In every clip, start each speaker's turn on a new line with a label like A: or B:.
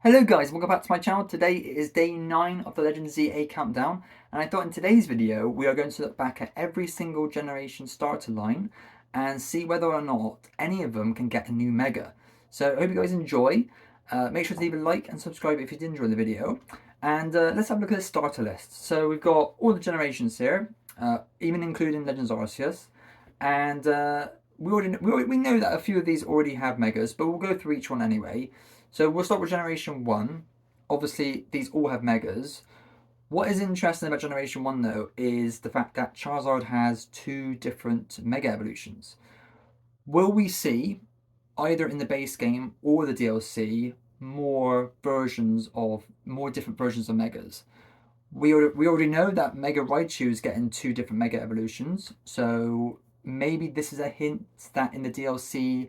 A: Hello guys, welcome back to my channel. Today is day 9 of the Legend ZA countdown, and I thought in today's video we are going to look back at every single generation starter line and see whether or not any of them can get a new Mega. So I hope you guys enjoy. Make sure to leave a like and subscribe if you did enjoy the video. And let's have a look at the starter list. So we've got all the generations here, even including Legends Arceus. And we know that a few of these already have Megas, but we'll go through each one anyway. So we'll start with Generation 1. Obviously, these all have Megas. What is interesting about Generation 1, though, is the fact that Charizard has two different Mega Evolutions. Will we see, either in the base game or the DLC, more different versions of Megas? We already know that Mega Raichu is getting two different Mega Evolutions, so maybe this is a hint that in the DLC,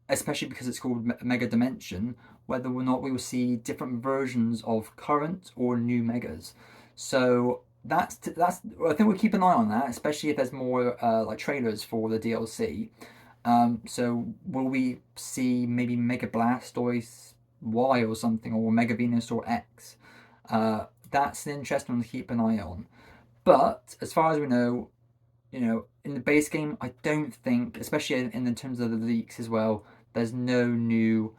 A: especially because it's called Mega Dimension, whether or not we will see different versions of current or new Megas. So that's I think we'll keep an eye on that, especially if there's more like trailers for the DLC. So will we see maybe Mega Blastoise Y or something, or Mega Venusaur X? That's an interesting one to keep an eye on. But as far as we know, in the base game, I don't think, especially in the terms of the leaks as well, there's no new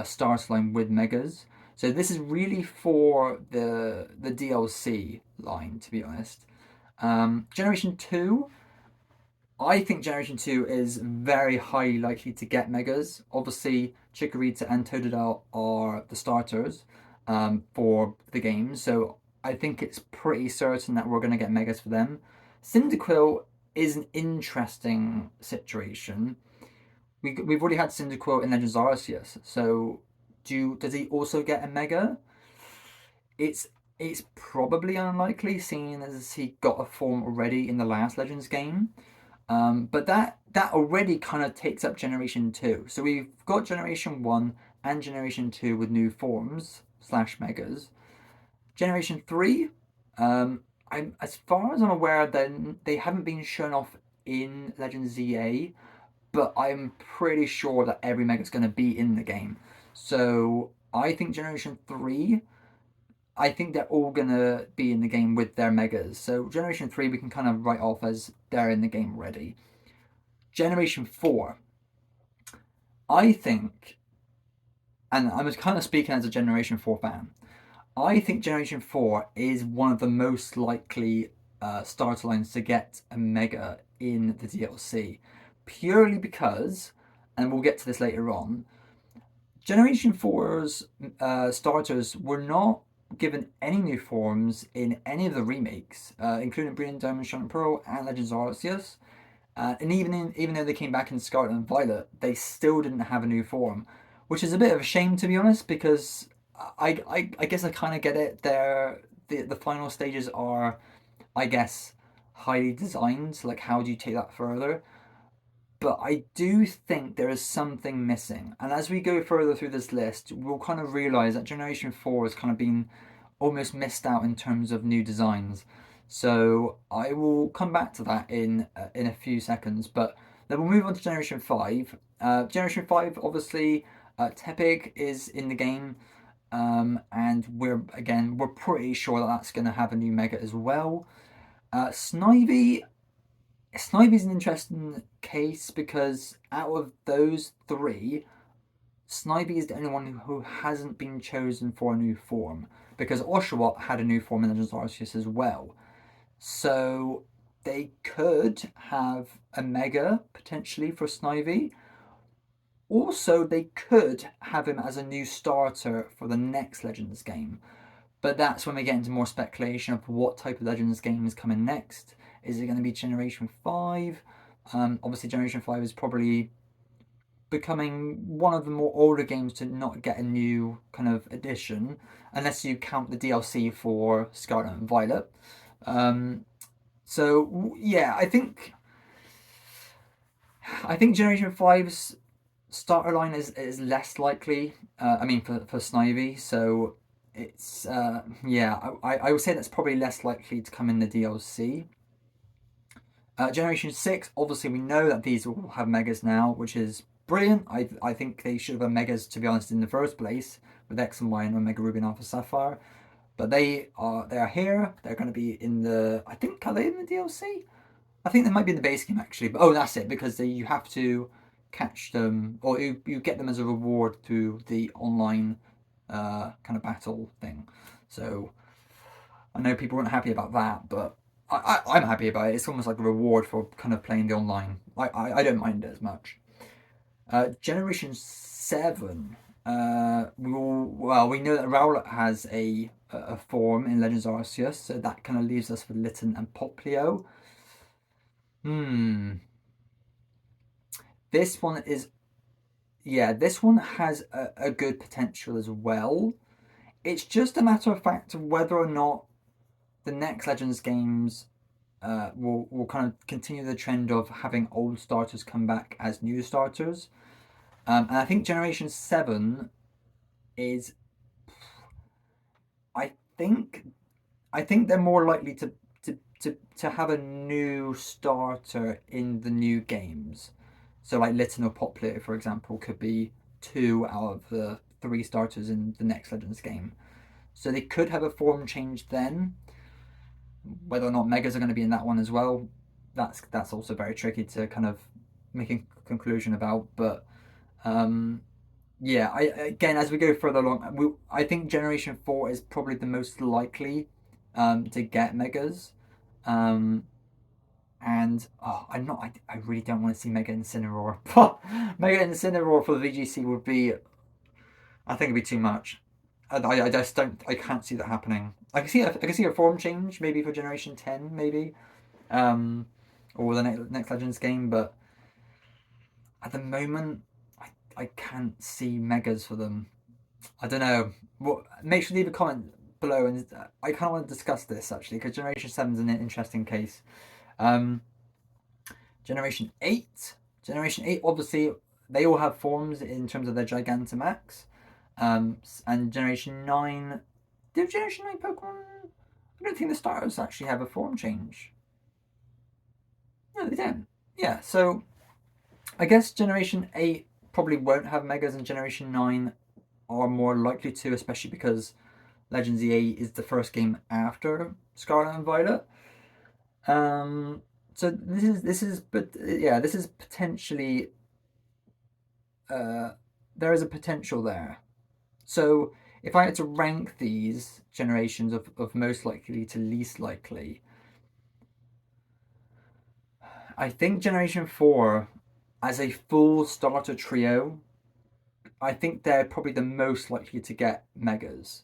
A: starter line with Megas. So this is really for the DLC line, to be honest. Generation 2, I think Generation 2 is very highly likely to get Megas. Obviously, Chikorita and Totodile are the starters for the game, so I think it's pretty certain that we're going to get Megas for them. Cyndaquil is an interesting situation. We've already had Cyndaquil in Legends Arceus, so does he also get a Mega? It's it's probably unlikely, seeing as he got a form already in the last Legends game. But that already kind of takes up Generation 2. So we've got Generation 1 and Generation 2 with new forms slash Megas. Generation 3, as far as I'm aware, then they haven't been shown off in Legends ZA, but I'm pretty sure that every Mega is going to be in the game. So I think Generation 3, I think they're all going to be in the game with their Megas. So Generation 3 we can kind of write off as they're in the game already. Generation 4, I think, and I'm kind of speaking as a Generation 4 fan, I think Generation 4 is one of the most likely starter lines to get a Mega in the DLC. Purely because, and we'll get to this later on, Generation 4's starters were not given any new forms in any of the remakes, including Brilliant Diamond, Shining Pearl, and Legends Arceus. And even though they came back in Scarlet and Violet, they still didn't have a new form, which is a bit of a shame, to be honest, because I guess I kind of get it. The final stages are, I guess, highly designed. Like, how do you take that further? But I do think there is something missing. And as we go further through this list, we'll kind of realize that Generation 4 has kind of been almost missed out in terms of new designs. So I will come back to that in a few seconds. But then we'll move on to Generation 5. Generation 5, obviously, Tepig is in the game. And we're pretty sure that that's going to have a new Mega as well. Snivy is an interesting case because out of those three, Snivy is the only one who hasn't been chosen for a new form, because Oshawott had a new form in Legends Arceus as well. So they could have a Mega potentially for Snivy. Also, they could have him as a new starter for the next Legends game. But that's when we get into more speculation of what type of Legends game is coming next. Is it going to be Generation 5? Obviously, Generation 5 is probably becoming one of the more older games to not get a new kind of edition, unless you count the DLC for Scarlet and Violet. So yeah, I think Generation 5's starter line is less likely. I mean, for Snivy, so it's yeah, I would say that's probably less likely to come in the DLC. Generation 6, obviously we know that these will have Megas now, which is brilliant. I think they should have had Megas, to be honest, in the first place with X and Y and Omega Ruby and Alpha Sapphire. But they are here. They're going to be in the, I think, are they in the DLC? I think they might be in the base game actually. But oh, that's it, because you have to catch them, or you get them as a reward through the online kind of battle thing. So I know people weren't happy about that, but I'm happy about it. It's almost like a reward for kind of playing the online. I don't mind it as much. Generation 7. We know that Rowlet has a form in Legends Arceus, so that kind of leaves us with Litten and Popplio. This one is, yeah, this one has a good potential as well. It's just a matter of fact of whether or not the next Legends games will kind of continue the trend of having old starters come back as new starters. And I think Generation 7 is, I think they're more likely to have a new starter in the new games. So like Litten or Popplio, for example, could be 2 out of the 3 starters in the next Legends game. So they could have a form change then. Whether or not Megas are going to be in that one as well, that's also very tricky to kind of make a conclusion about. But yeah, again, as we go further along, I think Generation 4 is probably the most likely to get Megas. And I really don't want to see Mega Incineroar. Mega Incineroar for the VGC would be, I think it'd be too much. I just don't, I can't see that happening. I can see a form change maybe for Generation 10 maybe, or the next Legends game, but at the moment I can't see Megas for them. I don't know. Make sure to leave a comment below, and I kind of want to discuss this actually, because Generation 7 is an interesting case. Generation 8, obviously they all have forms in terms of their Gigantamax. And Generation 9, did Generation 9 Pokemon, I don't think the starters actually have a form change. No, they don't. Yeah, so I guess Generation 8 probably won't have Megas, and Generation 9 are more likely to, especially because Legends EA is the first game after Scarlet and Violet. So this is potentially, there is a potential there. So if I had to rank these generations of most likely to least likely, I think Generation 4, as a full starter trio, I think they're probably the most likely to get Megas.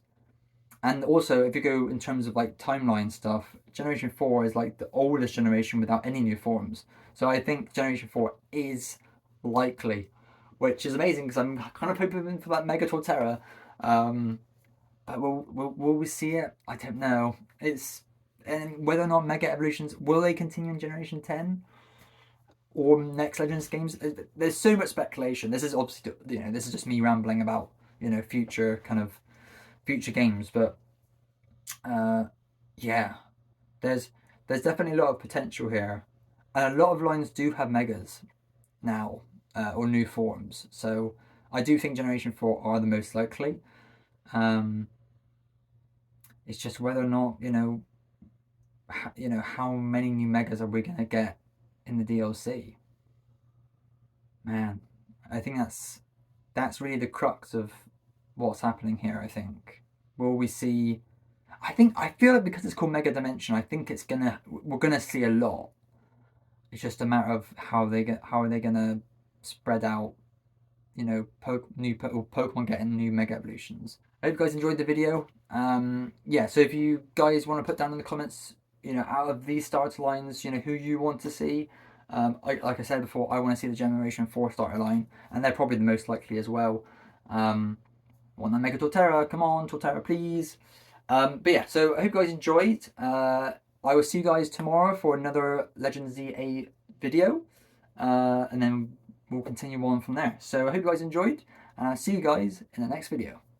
A: And also, if you go in terms of like timeline stuff, Generation 4 is like the oldest generation without any new forms. So I think Generation 4 is likely, which is amazing because I'm kind of hoping for that Mega Torterra. But will we see it? I don't know. And whether or not Mega Evolutions, will they continue in Generation 10? Or next Legends games? There's so much speculation. This is obviously, this is just me rambling about, future games, but yeah, there's definitely a lot of potential here, and a lot of lines do have Megas now, or new forms. So I do think Generation 4 are the most likely. It's just whether or not how many new Megas are we gonna get in the DLC. Man, I think that's really the crux of what's happening here. I think, will we see? I feel like because it's called Mega Dimension, I think we're gonna see a lot. It's just a matter of how are they gonna spread out, Pokemon getting new Mega Evolutions. I hope you guys enjoyed the video. Yeah, so if you guys want to put down in the comments, out of these starter lines, who you want to see. Like I said before, I want to see the Generation 4 starter line, and they're probably the most likely as well. Want that Mega Torterra? Come on, Torterra, please. But yeah, so I hope you guys enjoyed. I will see you guys tomorrow for another Legends ZA video, and then we'll continue on from there. So I hope you guys enjoyed, and I'll see you guys in the next video.